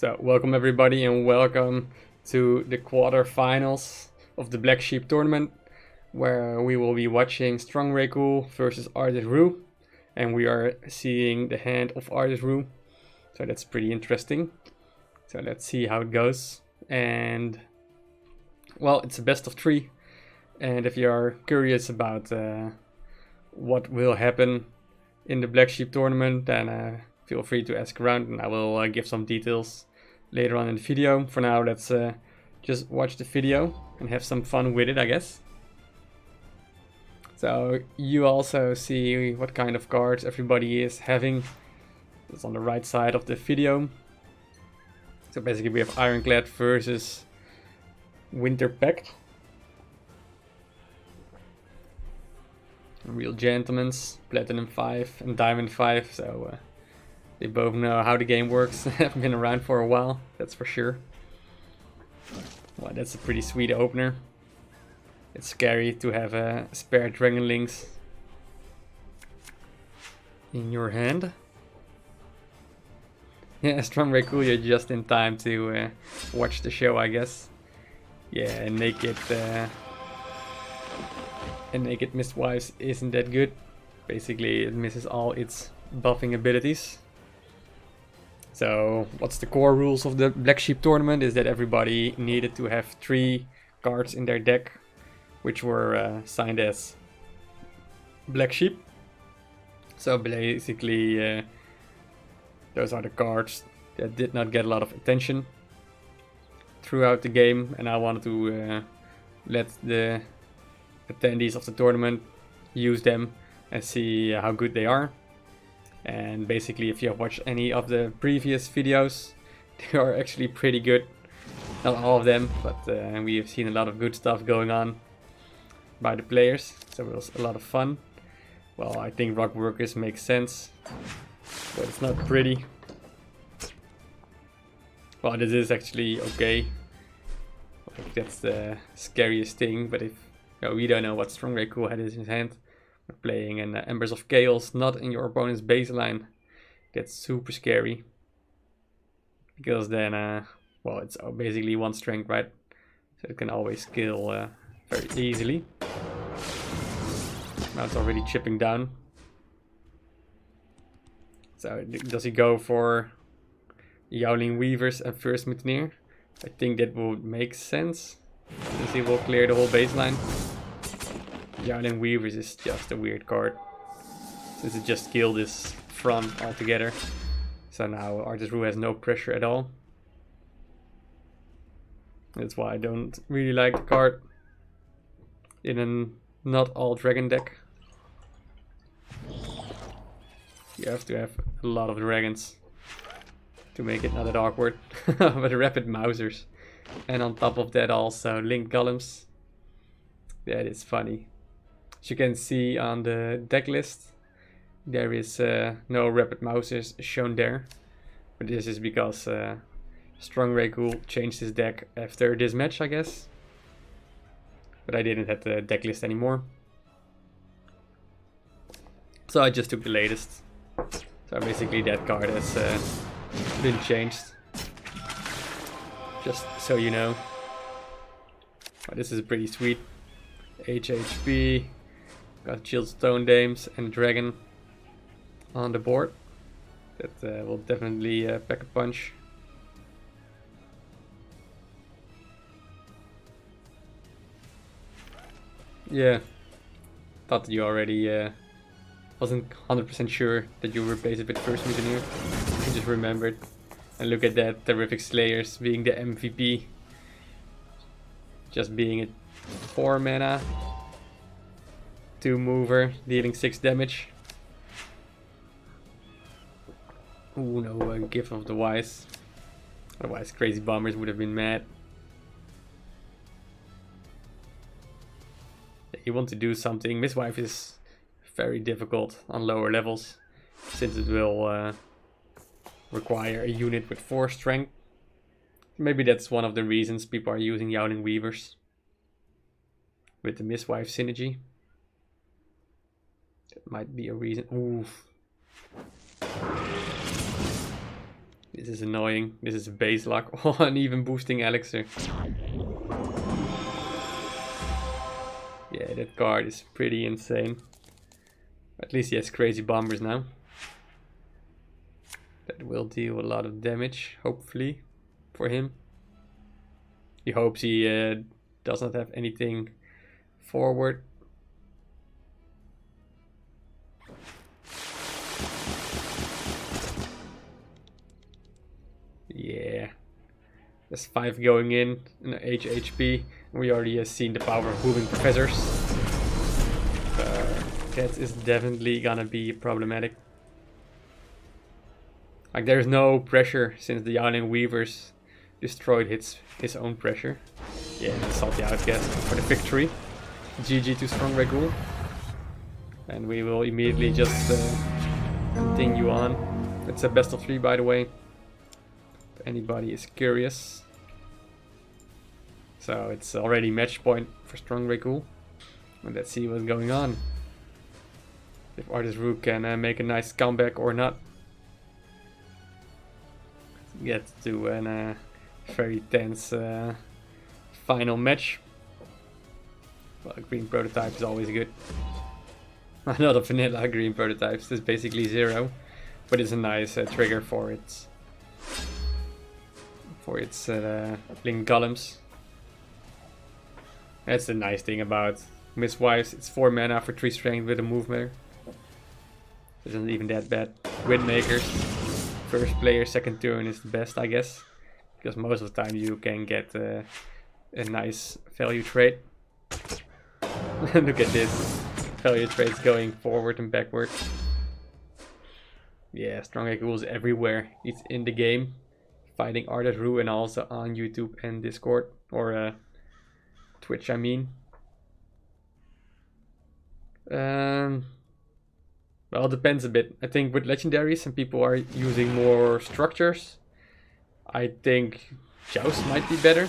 So welcome everybody and welcome to the quarterfinals of the BlackSheep tournament, where we will be watching StrongrayCool versus Arthisroo, and we are seeing the hand of Arthisroo, so that's pretty interesting. So let's see how it goes. And well, it's a best of 3, and if you are curious about what will happen in the BlackSheep tournament, then feel free to ask around and I will give some details later on in the video. For now, let's just watch the video and have some fun with it, I guess. So you also see what kind of cards everybody is having. It's on the right side of the video. So basically we have Ironclad versus Winter Pact. Real Gentlemen's, Platinum 5 and Diamond 5, so they both know how the game works. Have been around for a while, that's for sure. Well, that's a pretty sweet opener. It's scary to have a spare Dragon Links in your hand. Yeah, StrongrayCool, you're just in time to watch the show, I guess. Yeah, Naked Mistwives isn't that good. Basically, it misses all its buffing abilities. So, what's the core rules of the BlackSheep tournament is that everybody needed to have 3 cards in their deck, which were signed as BlackSheep. So basically, those are the cards that did not get a lot of attention throughout the game, and I wanted to let the attendees of the tournament use them and see how good they are. And basically, if you have watched any of the previous videos, they are actually pretty good. Not all of them, but we have seen a lot of good stuff going on by the players, so it was a lot of fun. Well, I think Rock Workers makes sense, but it's not pretty. Well, this is actually okay. Like, that's the scariest thing, but if we don't know what StrongrayCool had in his hand. We're playing an Embers of Chaos, not in your opponent's baseline. That's super scary. Because then, well, it's basically 1 strength, right? So it can always kill very easily. Now it's already chipping down. So does he go for Yowling Weavers and first Mutineer? I think that would make sense, since he will clear the whole baseline. Yowling Weavers is just a weird card, since it just killed this front altogether. So now Arthisroo has no pressure at all. That's why I don't really like the card in a not all dragon deck. You have to have a lot of dragons to make it not that awkward. But rapid Mousers. And on top of that also Link Golems. That is funny. As you can see on the deck list, there is no Rapid Mousers shown there. But this is because StrongrayCool changed his deck after this match, I guess. But I didn't have the deck list anymore, so I just took the latest. So basically that card has been changed, just so you know. Oh, this is pretty sweet. HHP, got Chilled Stone Dames and Dragon on the board. That will definitely pack a punch. Yeah, thought that you already wasn't 100% sure that you replaced it with first Mutineer. I just remembered. And look at that, Terrific Slayers being the MVP. Just being a 4 mana, 2 mover, dealing 6 damage. Ooh, no Gift of the Wise. Otherwise Crazy Bombers would have been mad. You want to do something. Mistwife is very difficult on lower levels, since it will require a unit with 4 strength. Maybe that's one of the reasons people are using Yowling Weavers with the Mistwife synergy. That might be a reason. Oof. This is annoying. This is a base lock. Oh, and even boosting Elixir. Yeah, that card is pretty insane. At least he has crazy bombers now. That will deal a lot of damage, hopefully, for him. He hopes he does not have anything forward. Yeah. There's 5 going in an HP. We already have seen the power of moving professors. So that is definitely gonna be problematic. Like, there's no pressure since the Yowling Weavers destroyed his own pressure. Yeah, Salty Outcast for the victory. GG to StrongrayCool. And we will immediately just continue on. It's a best of 3, by the way. If anybody is curious. So it's already match point for StrongrayCool. And let's see what's going on. If Arthisroo can make a nice comeback or not. Get to a very tense final match. Well, green prototype is always good. Not a vanilla green prototype, it's basically 0, but it's a nice trigger for its linked golems. That's the nice thing about Mistwives. It's 4 mana for 3 strength with a movement. Isn't even that bad. Windmakers. First player, second turn is the best, I guess, because most of the time you can get a nice value trade. Look at this, value trades going forward and backward. Yeah, StrongrayCool is everywhere. He's in the game, fighting Arthisroo, and also on YouTube and Discord, or Twitch, I mean. Well, it depends a bit. I think with legendaries, some people are using more structures. I think Joust might be better.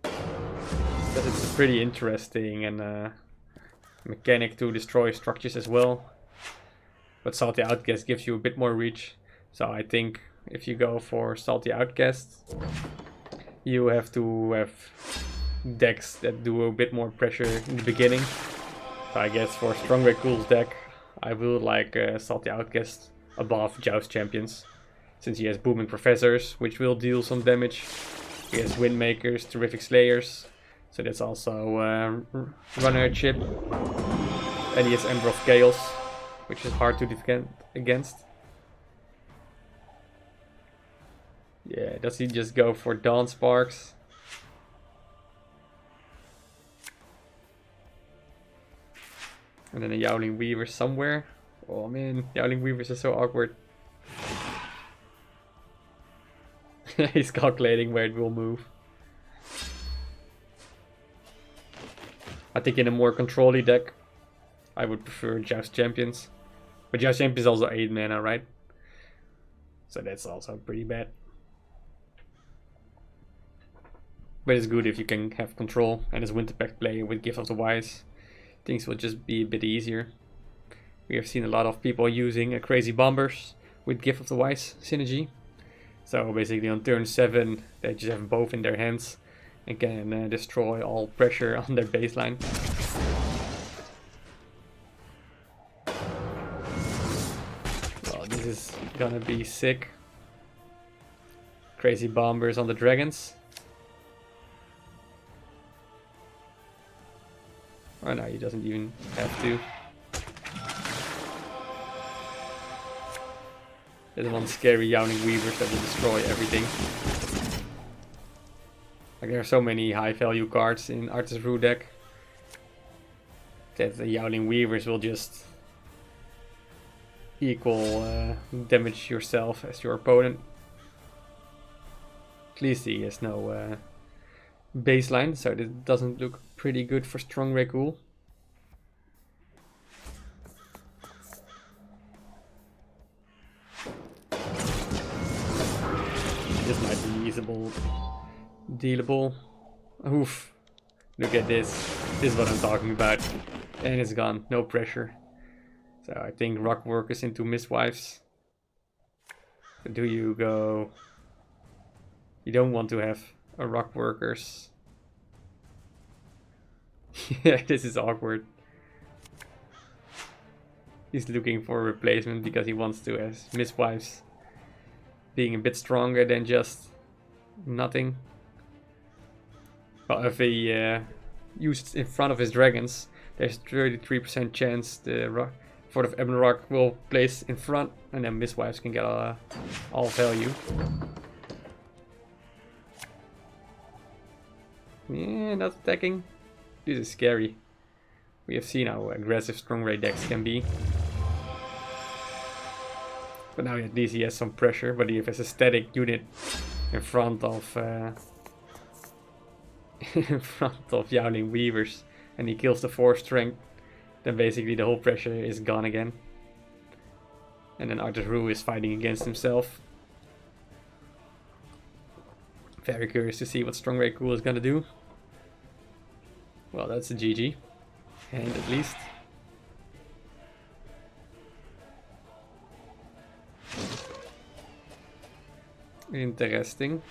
But it's a pretty interesting and mechanic to destroy structures as well. But Salty Outcast gives you a bit more reach. So I think if you go for Salty Outcast, you have to have decks that do a bit more pressure in the beginning. So I guess for StrongrayCool's deck, I will like Salty Outcast above Joust Champions, since he has Booming Professors, which will deal some damage. He has Windmakers, Terrific Slayers, so that's also Runner Chip. And he has Ember of Chaos, which is hard to defend against. Yeah, does he just go for Dawn Sparks? And then a Yowling Weaver somewhere. Oh man, Yowling Weavers are so awkward. He's calculating where it will move. I think in a more control-y deck, I would prefer Joust Champions. But Joust Champions is also 8 mana, right? So that's also pretty bad. But it's good if you can have control, and as Winter Pact player with Gift of the Wise, things will just be a bit easier. We have seen a lot of people using crazy bombers with Gift of the Wise synergy. So basically on turn 7 they just have both in their hands and can destroy all pressure on their baseline. Well, this is gonna be sick. Crazy bombers on the dragons. Oh no, he doesn't even have to. There's one scary Yowling Weavers that will destroy everything. Like, there are so many high value cards in Arthisroo deck that the Yowling Weavers will just equal damage yourself as your opponent. At least he has no baseline, so this doesn't look pretty good for StrongrayCool. This might be usable, dealable. Oof. Look at this. This is what I'm talking about. And it's gone. No pressure. So I think Rock Workers into Mistwives. Do you go... You don't want to have a rock workers. Yeah, this is awkward. He's looking for a replacement because he wants to have Mistwives being a bit stronger than just nothing. Well, if he used in front of his dragons, there's 33% chance the Fort of Ebon Rock will place in front, and then Mistwives can get all value. Yeah, not attacking. This is scary. We have seen how aggressive Strongray decks can be. But now at least he has some pressure, but he has a static unit in front of in front of Yowling Weavers, and he kills the 4 strength, then basically the whole pressure is gone again. And then Arthisroo is fighting against himself. Very curious to see what StrongrayCool is gonna do. Well, that's a GG. And at least. Interesting.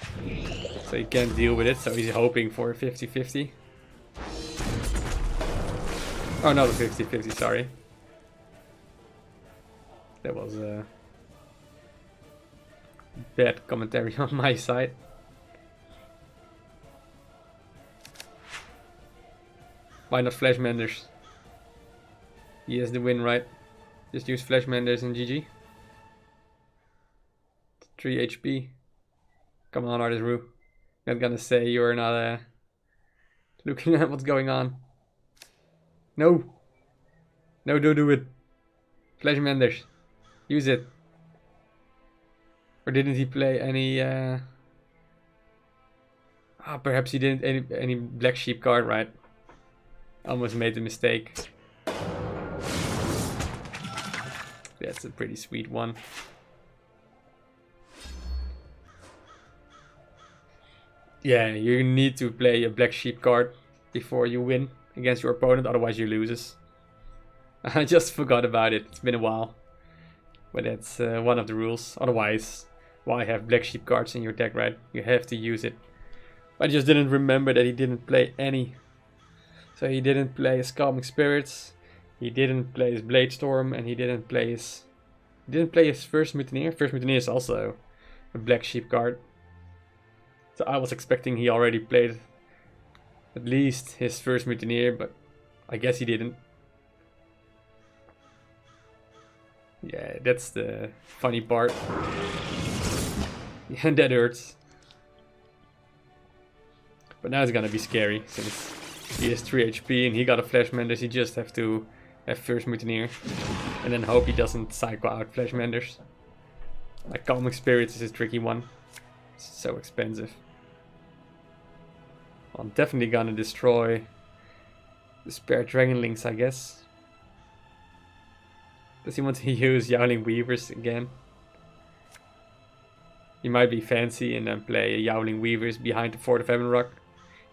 So he can't deal with it, so he's hoping for a 50-50. Oh, not a 50-50, sorry. That was a bad commentary on my side. Why not Flashmenders? He has the win, right? Just use Flashmenders and GG. 3 HP. Come on, Arthisroo. Not gonna say you're not looking at what's going on. No! No, don't do it. Flashmenders. Use it. Or didn't he play any... perhaps he didn't any BlackSheep card, right? Almost made the mistake. That's a pretty sweet one. Yeah, you need to play a BlackSheep card before you win against your opponent, otherwise you loses. I just forgot about it, it's been a while. But that's one of the rules. Otherwise, why have BlackSheep cards in your deck, right? You have to use it. I just didn't remember that he didn't play any. So he didn't play his Calming Spirits, he didn't play his Blade Storm, and he didn't play his First Mutineer. First Mutineer is also a BlackSheep card. So I was expecting he already played at least his First Mutineer, but I guess he didn't. Yeah, that's the funny part. Yeah, that hurts. But now it's gonna be scary, since he has 3 HP and he got a Flashmenders, he just have to have First Mutineer. And then hope he doesn't cycle out Flashmenders. Like Calming Spirits is a tricky one. It's so expensive. I'm definitely gonna destroy the spare Dragonlings, I guess. Does he want to use Yowling Weavers again? He might be fancy and then play Yowling Weavers behind the Fort of Ebon Rock.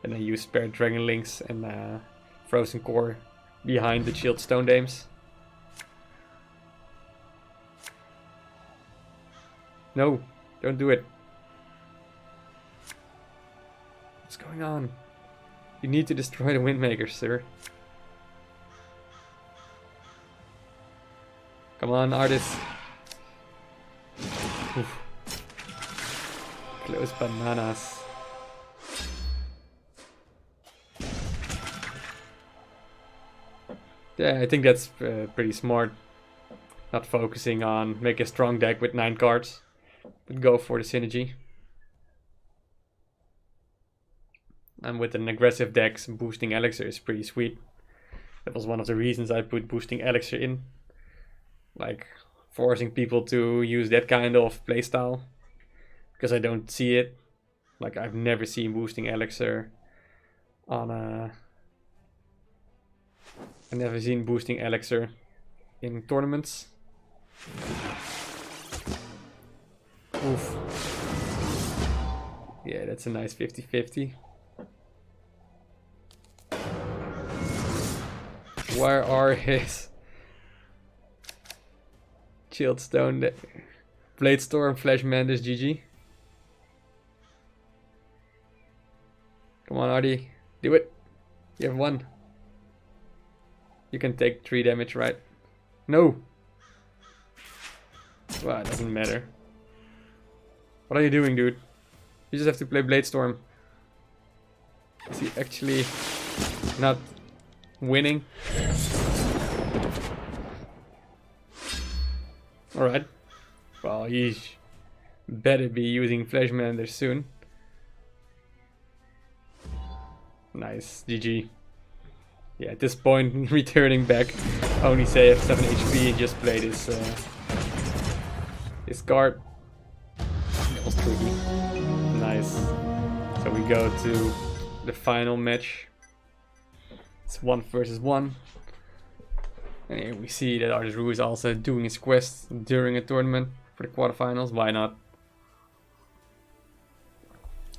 And then use spare Dragonlings and Frozen Core behind the Chilled Stone Dames. No, don't do it. What's going on? You need to destroy the Windmakers, sir. Come on, artist. Oof. Close bananas. Yeah, I think that's pretty smart. Not focusing on make a strong deck with 9 cards, but go for the synergy. And with an aggressive deck, boosting Elixir is pretty sweet. That was one of the reasons I put boosting Elixir in. Like, forcing people to use that kind of playstyle. Because I don't see it. Like, I've never seen boosting Elixir on a... I've never seen boosting Elixir in tournaments. Oof. Yeah, that's a nice 50-50. Where are his Chilled Stone Blade Storm, Flash Mantis, GG. Come on, Artie. Do it. You have 1. You can take 3 damage, right? No! Well, it doesn't matter. What are you doing, dude? You just have to play Blade Storm. Is he actually not winning? Alright. Well, he better be using Flash Mantis soon. Nice, GG. Yeah, at this point, returning back, only save 7 HP and just play this card. That was tricky. Nice. So we go to the final match. It's 1 versus 1. And here we see that Arthisroo is also doing his quest during a tournament for the quarterfinals. Why not?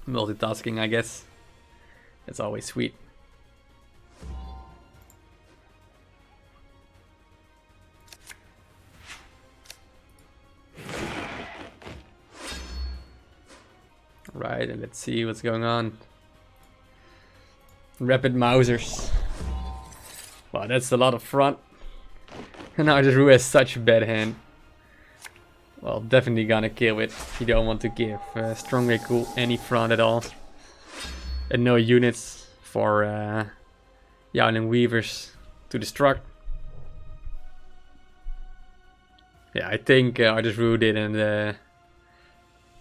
Multitasking, I guess. It's always sweet. Right, and let's see what's going on. Rapid Mousers. Wow, that's a lot of front. And Arthisroo has such a bad hand. Well, definitely gonna kill it. You don't want to give StrongrayCool any front at all. And no units for Yowling Weavers to destruct. Yeah, I think Arthisroo didn't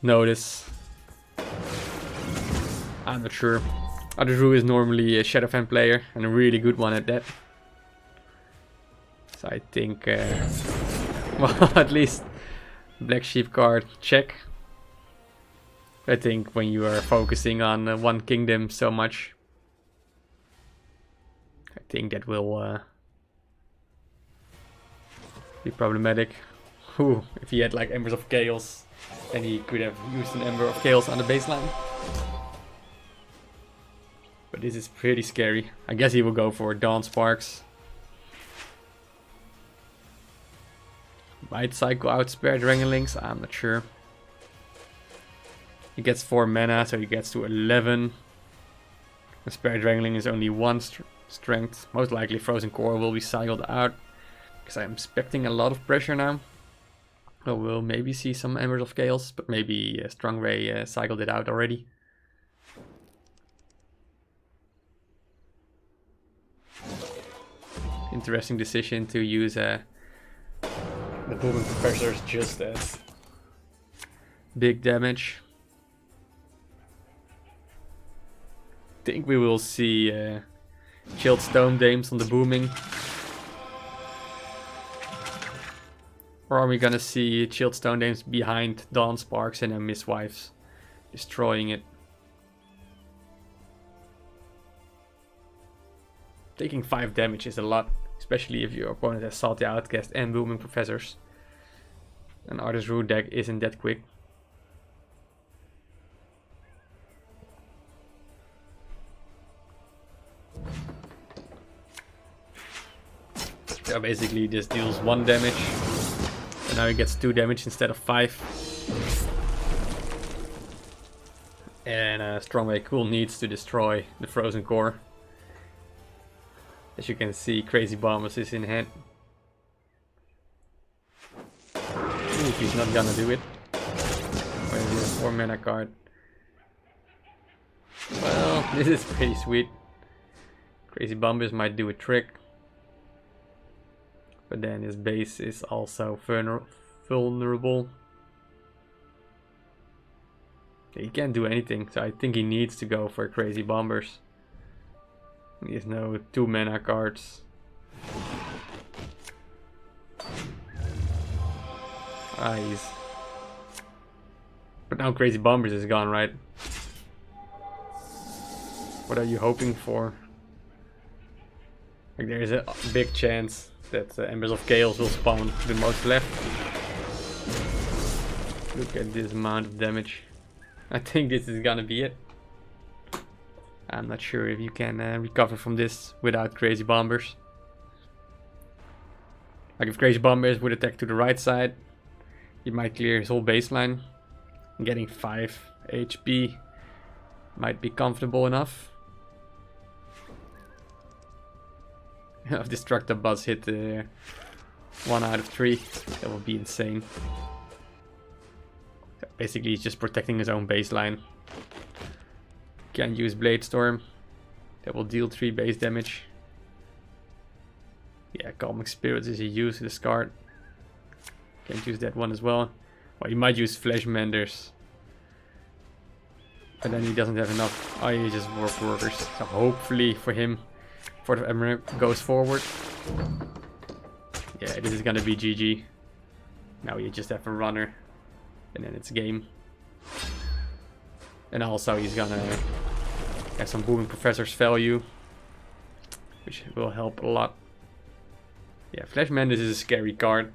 notice. I'm not sure. Arthisroo is normally a Shadowfen player and a really good one at that. So I think, well, at least BlackSheep card check. I think when you are focusing on one kingdom so much, I think that will be problematic. Ooh, if he had like Embers of Chaos, then he could have used an Ember of Chaos on the baseline. But this is pretty scary. I guess he will go for Dawn Sparks. Might cycle out Spare Dranglings, I'm not sure. He gets 4 mana, so he gets to 11. The Spare Drangling is only 1 strength. Most likely Frozen Core will be cycled out, because I'm expecting a lot of pressure now. So we'll maybe see some Embers of Chaos, but maybe Strongray cycled it out already. Interesting decision to use the Booming Professors just as big damage. Think we will see Chilled Stone Dames on the Booming. Or are we gonna see Chilled Stone Dames behind Dawn Sparks and then Mistwives destroying it? Taking 5 damage is a lot, especially if your opponent has Salty Outcast and Booming Professors. An Arthisroo deck isn't that quick. So basically this deals 1 damage, and now he gets 2 damage instead of 5. And StrongrayCool needs to destroy the Frozen Core. As you can see, Crazy Bombers is in hand. Ooh, he's not gonna do it. Where's his 4 mana card? Well, this is pretty sweet. Crazy Bombers might do a trick. But then his base is also vulnerable. He can't do anything, so I think he needs to go for Crazy Bombers. He has no 2 mana cards. But now Crazy Bombers is gone, right? What are you hoping for? Like, there is a big chance that Embers of Chaos will spawn the most left. Look at this amount of damage. I think this is gonna be it. I'm not sure if you can recover from this without Crazy Bombers. Like if Crazy Bombers would attack to the right side, He might clear his whole baseline. Getting 5 HP might be comfortable enough. If Destructor Buzz hit 1 out of 3, that would be insane. So basically, he's just protecting his own baseline. Can use Blade Storm. That will deal 3 base damage. Yeah, Calming Spirits is a useless card. Can't use that one as well. Well, you might use Flesh Menders. But then he doesn't have enough. Oh, he just workers. So hopefully for him, for the Emerald goes forward. Yeah, this is gonna be GG. Now you just have a runner. And then it's game. And also he's gonna have some Booming Professor's value, which will help a lot. Yeah, Flesh Menders is a scary card,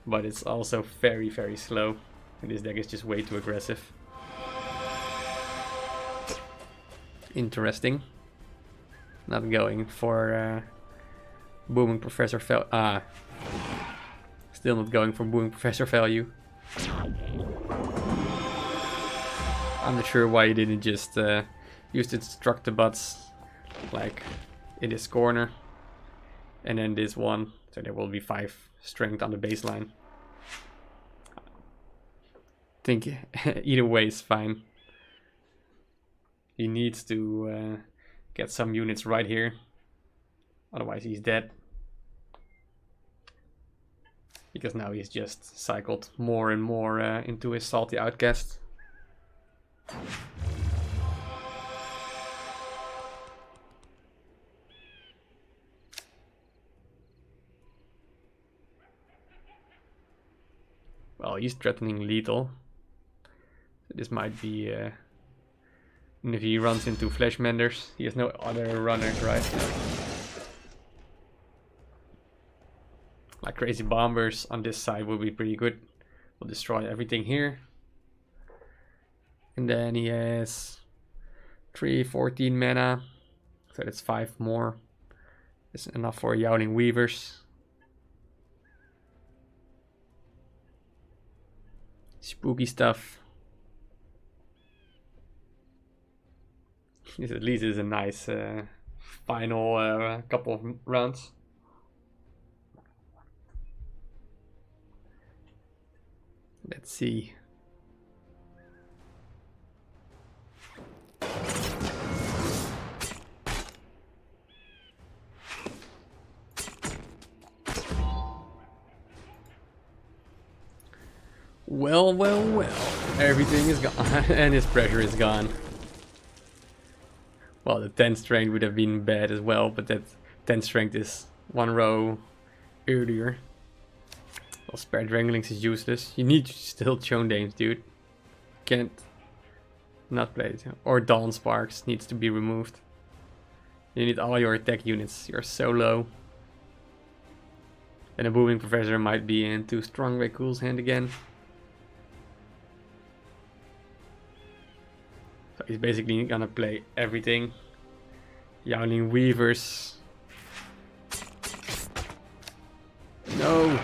but it's also very, very slow. And this deck is just way too aggressive. Interesting. Not going for Booming Professor value. Still not going for Booming Professor value. I'm not sure why he didn't just use the Destructor Butts like in this corner. And then this one. So there will be 5 strength on the baseline. I think either way is fine. He needs to get some units right here. Otherwise he's dead. Because now he's just cycled more and more into his Salty Outcast. Well, he's threatening lethal. So this might be... and if he runs into Flesh Menders, he has no other runners, right? Like Crazy Bombers on this side will be pretty good. We'll destroy everything here. And then he has 14 mana. So that's 5 more. It's enough for Yowling Weavers. Spooky stuff. This at least is a nice final couple of rounds. Let's see. Well, well, well. Everything is gone and his pressure is gone. Well, the 10 strength would have been bad as well, but that 10 strength is 1 row earlier. Well, Spare Dranglings is useless. You need still Chondames, dude. Can't not play it. Or Dawn Sparks needs to be removed. You need all your attack units. You're so low. And a Booming Professor might be into StrongrayCool's hand again. So he's basically gonna play everything. Yowling Weavers. No!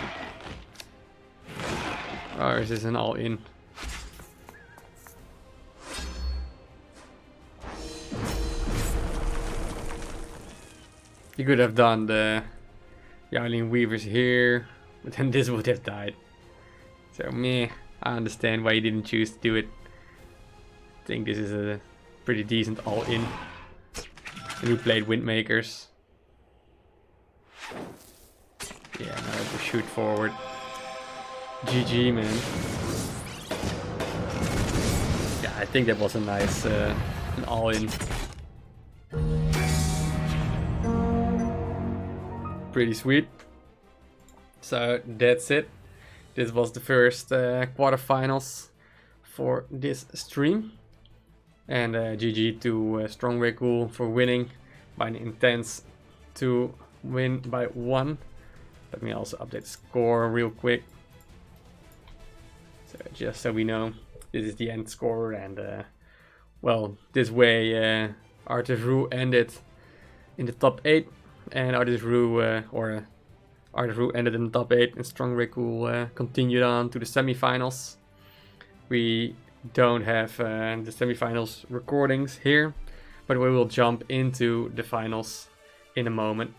Or is this an all-in? You could have done the Yowling Weavers here, but then this would have died. So meh, I understand why you didn't choose to do it. I think this is a pretty decent all-in. And he played Windmakers. Yeah, now I have to shoot forward. GG, man. Yeah, I think that was a nice an all-in. Pretty sweet. So that's it. This was the first quarterfinals for this stream. And GG to StrongrayCool for winning by an intense to win by 1. Let me also update the score real quick. So just so we know, this is the end score, and well, this way Arthisroo ended in the top 8, and Arthisroo or Arthisroo ended in the top 8 and StrongrayCool continued on to the semifinals. We don't have the semifinals recordings here, but we will jump into the finals in a moment.